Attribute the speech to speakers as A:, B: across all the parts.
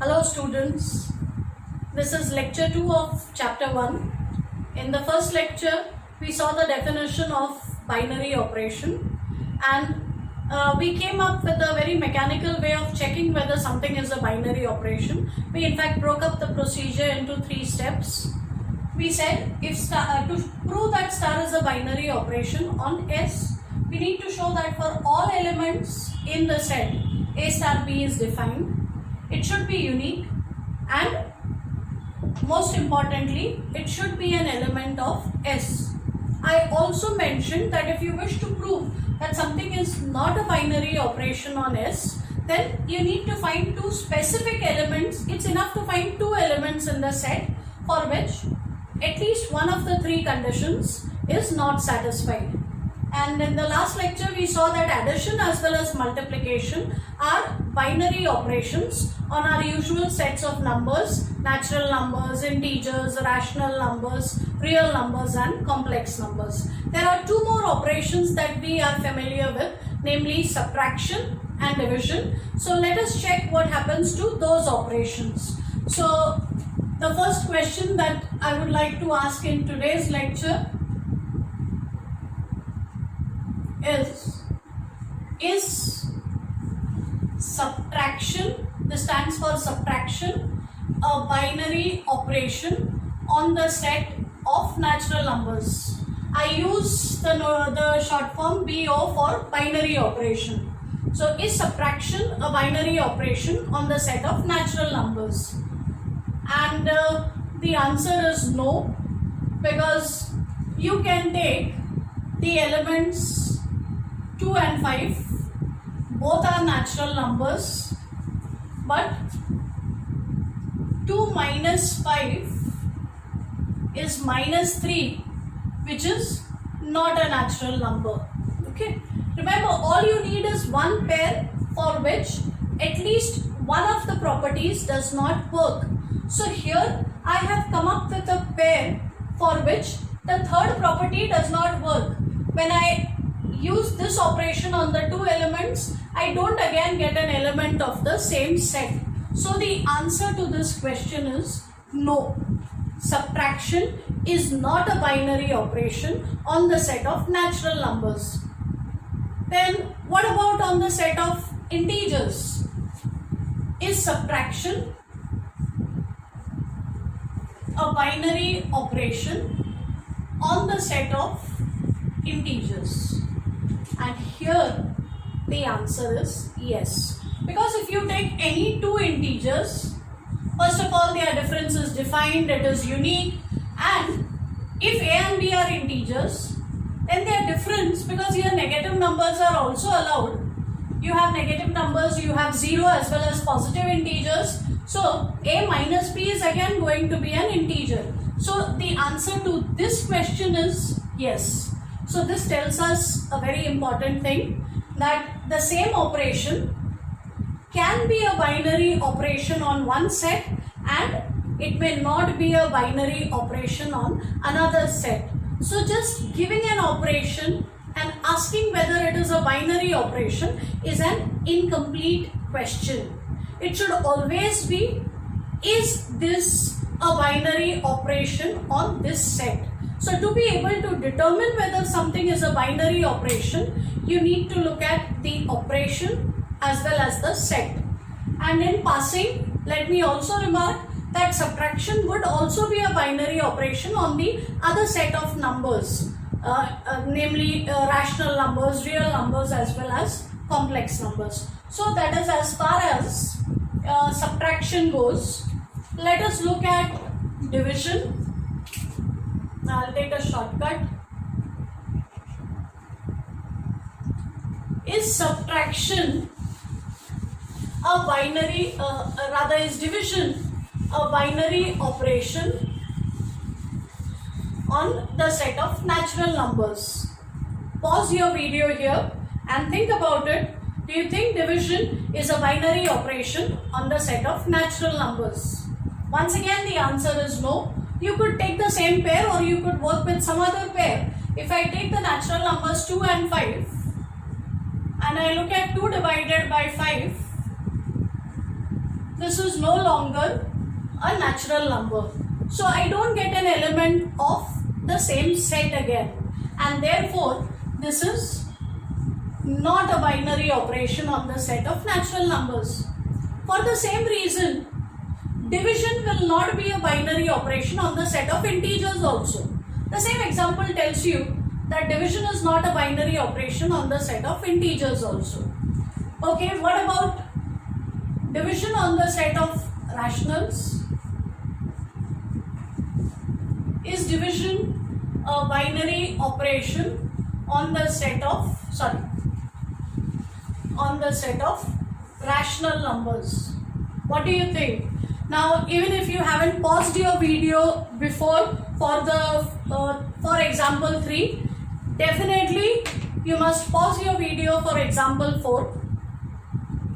A: Hello students, this is lecture 2 of chapter 1. In the first lecture, we saw the definition of binary operation and we came up with a very mechanical way of checking whether something is a binary operation. We in fact broke up the procedure into 3 steps. We said if to prove that star is a binary operation on S, we need to show that for all elements in the set A star B is defined. It should be unique and most importantly it should be an element of S. I also mentioned that if you wish to prove that something is not a binary operation on S, then you need to find 2 specific elements. It's enough to find 2 elements in the set for which at least one of the 3 conditions is not satisfied. And in the last lecture we saw that addition as well as multiplication are binary operations on our usual sets of numbers: natural numbers, integers, rational numbers, real numbers and complex numbers. There are 2 more operations that we are familiar with, namely subtraction and division. So let us check what happens to those operations. So the first question that I would like to ask in today's lecture is subtraction, this stands for subtraction, a binary operation on the set of natural numbers. I use the short form BO for binary operation. So is subtraction a binary operation on the set of natural numbers? And the answer is no, because you can take the elements 2 and 5, both are natural numbers, but 2 minus 5 is minus 3, which is not a natural number. Okay, remember, all you need is one pair for which at least one of the properties does not work. So here I have come up with a pair for which the third property does not work. When I use this operation on the 2 elements, I don't again get an element of the same set. So the answer to this question is no. Subtraction is not a binary operation on the set of natural numbers. Then what about on the set of integers? Is subtraction a binary operation on the set of integers? And here the answer is yes, because if you take any 2 integers, first of all their difference is defined, it is unique, and if A and B are integers, then their difference, because here negative numbers are also allowed, you have negative numbers, you have 0 as well as positive integers, so A minus B is again going to be an integer. So the answer to this question is yes. So this tells us a very important thing, that the same operation can be a binary operation on one set and it may not be a binary operation on another set. So just giving an operation and asking whether it is a binary operation is an incomplete question. It should always be, is this a binary operation on this set? So to be able to determine whether something is a binary operation, you need to look at the operation as well as the set. And in passing, let me also remark that subtraction would also be a binary operation on the other set of numbers, namely rational numbers, real numbers as well as complex numbers. So that is as far as subtraction goes. Let us look at division. I'll take a shortcut. Is subtraction a binary, is division a binary operation on the set of natural numbers? Pause your video here and think about it. Do you think division is a binary operation on the set of natural numbers? Once again, the answer is no. You could take the same pair or you could work with some other pair. If I take the natural numbers 2 and 5 and I look at 2 divided by 5, this is no longer a natural number. So I don't get an element of the same set again, and therefore this is not a binary operation on the set of natural numbers. For the same reason, division will not be a binary operation on the set of integers also. The same example tells you that division is not a binary operation on the set of integers also. Okay, what about division on the set of rationals? Is division a binary operation on the set of rational numbers? What do you think? Now, even if you haven't paused your video before for example 3, definitely you must pause your video for example 4.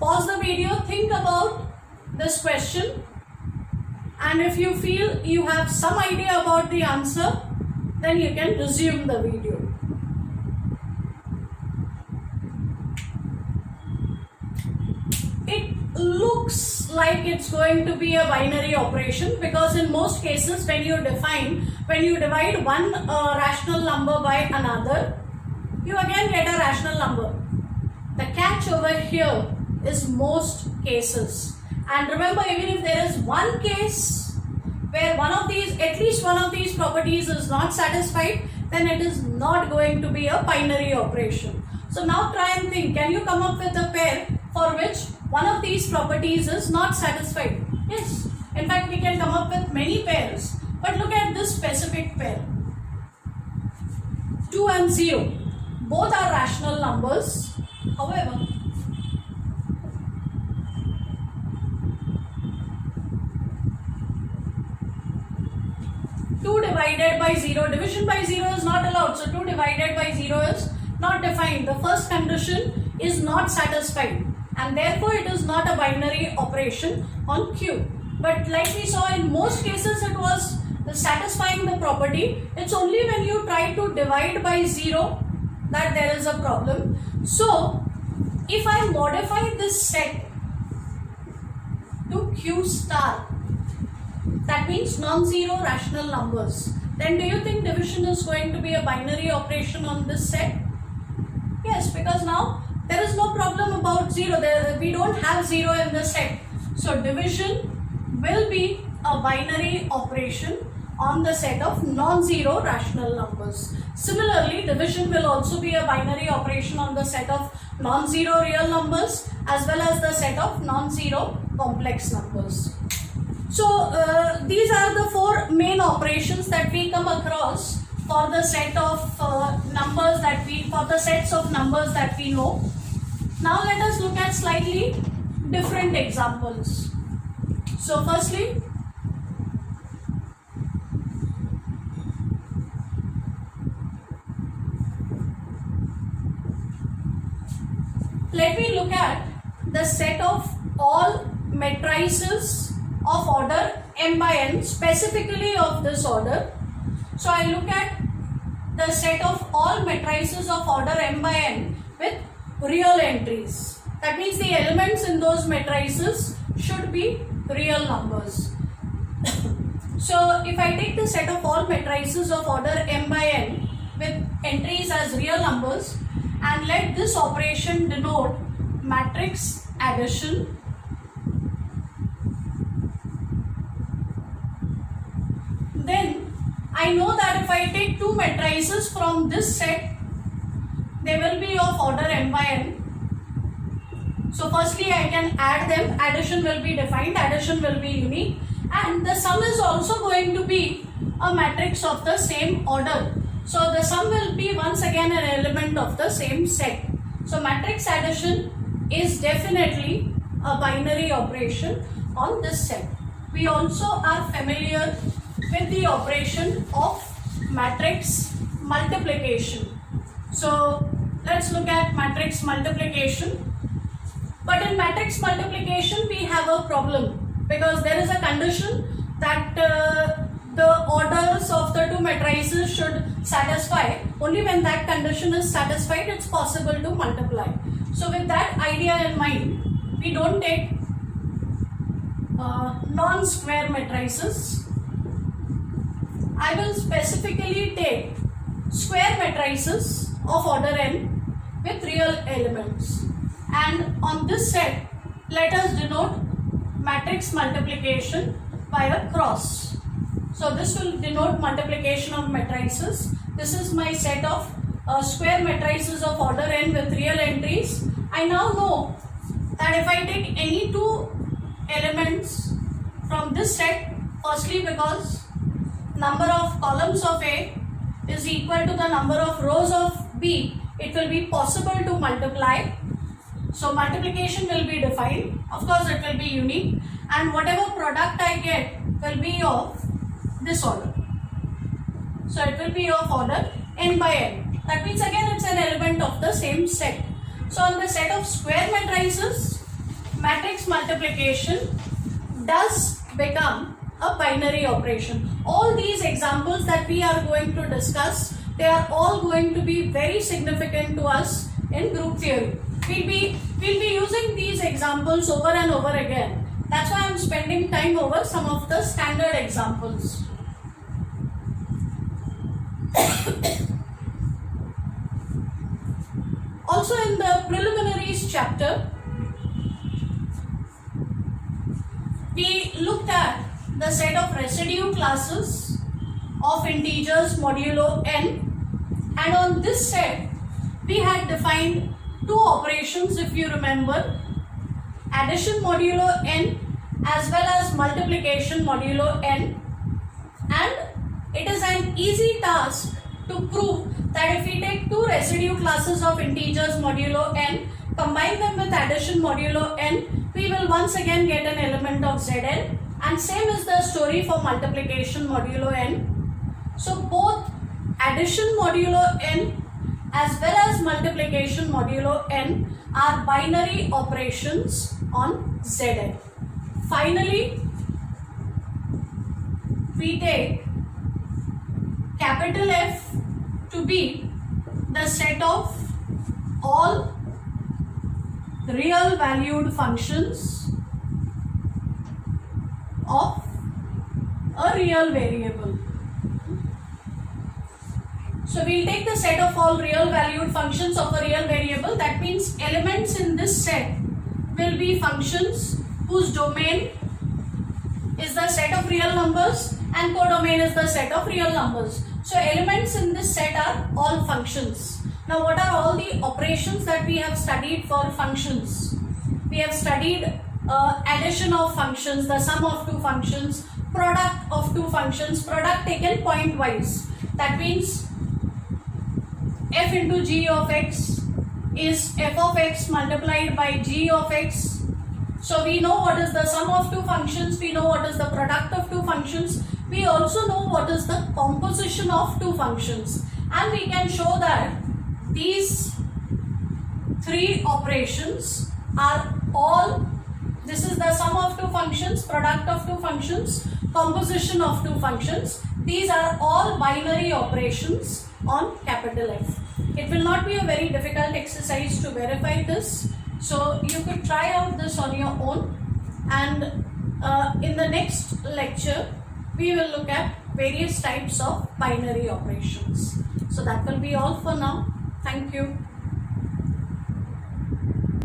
A: Pause the video, think about this question, and if you feel you have some idea about the answer, then you can resume the video. It looks like it's going to be a binary operation, because in most cases when you divide one rational number by another, you again get a rational number. The catch over here is most cases. And remember, even if there is one case where at least one of these properties is not satisfied, then it is not going to be a binary operation. So now try and think, can you come up with a pair for which one of these properties is not satisfied? Yes, in fact we can come up with many pairs, but look at this specific pair. 2 and 0, both are rational numbers. However, divided by 0, division by 0 is not allowed, so 2 divided by 0 is not defined. The first condition is not satisfied, and therefore it is not a binary operation on Q. But like we saw, in most cases it was satisfying the property. It's only when you try to divide by 0 that there is a problem. So if I modify this set to Q star, that means non-zero rational numbers, then do you think division is going to be a binary operation on this set? Yes, because now there is no problem about 0. We don't have 0 in the set. So division will be a binary operation on the set of non-zero rational numbers. Similarly, division will also be a binary operation on the set of non-zero real numbers as well as the set of non-zero complex numbers. So these are the 4 main operations that we come across for the set of for the sets of numbers that we know. Now let us look at slightly different examples. So firstly, let me look at the set of all matrices of order m by n, specifically of this order. So I look at the set of all matrices of order m by n with real entries. That means the elements in those matrices should be real numbers. So if I take the set of all matrices of order m by n with entries as real numbers and let this operation denote matrix addition, then I know that if I take 2 matrices from this set, they will be of order m by n. So firstly I can add them, addition will be defined, addition will be unique, and the sum is also going to be a matrix of the same order. So the sum will be once again an element of the same set. So matrix addition is definitely a binary operation on this set. We also are familiar with the operation of matrix multiplication. So let's look at matrix multiplication. But in matrix multiplication we have a problem, because there is a condition that the orders of the 2 matrices should satisfy. Only when that condition is satisfied, it's possible to multiply. So with that idea in mind, we don't take non-square matrices. I will specifically take square matrices of order n with real elements, and on this set let us denote matrix multiplication by a cross. So this will denote multiplication of matrices. This is my set of square matrices of order n with real entries. I now know that if I take any two elements from this set, firstly because number of columns of A is equal to the number of rows of B, it will be possible to multiply. So multiplication will be defined. Of course it will be unique, and whatever product I get will be of this order. So it will be of order n by n. That means again it's an element of the same set. So on the set of square matrices, matrix multiplication does become a binary operation. All these examples that we are going to discuss, they are all going to be very significant to us in group theory. We'll be using these examples over and over again. That's why I'm spending time over some of the standard examples. Also in the preliminaries chapter, we looked at the set of residue classes of integers modulo n, and on this set we had defined two operations, if you remember, addition modulo n as well as multiplication modulo n, and it is an easy task to prove that if we take two residue classes of integers modulo n, combine them with addition modulo n, we will once again get an element of Zn, and same is the story for multiplication modulo n. So both addition modulo n as well as multiplication modulo n are binary operations on Zn. Finally, we take capital F to be the set of all real valued functions of a real variable. So we'll take the set of all real valued functions of a real variable. That means elements in this set will be functions whose domain is the set of real numbers and codomain is the set of real numbers. So elements in this set are all functions. Now what are all the operations that we have studied for functions? We have studied addition of functions, the sum of two functions, product of two functions, product taken point wise. That means f into g of x is f of x multiplied by g of x. So we know what is the sum of two functions, we know what is the product of two functions, we also know what is the composition of two functions, and we can show that these three operations are all, this is the sum of two functions, product of two functions, composition of two functions, these are all binary operations on capital F. It will not be a very difficult exercise to verify this, so you could try out this on your own, and in the next lecture we will look at various types of binary operations. So that will be all for now. Thank you.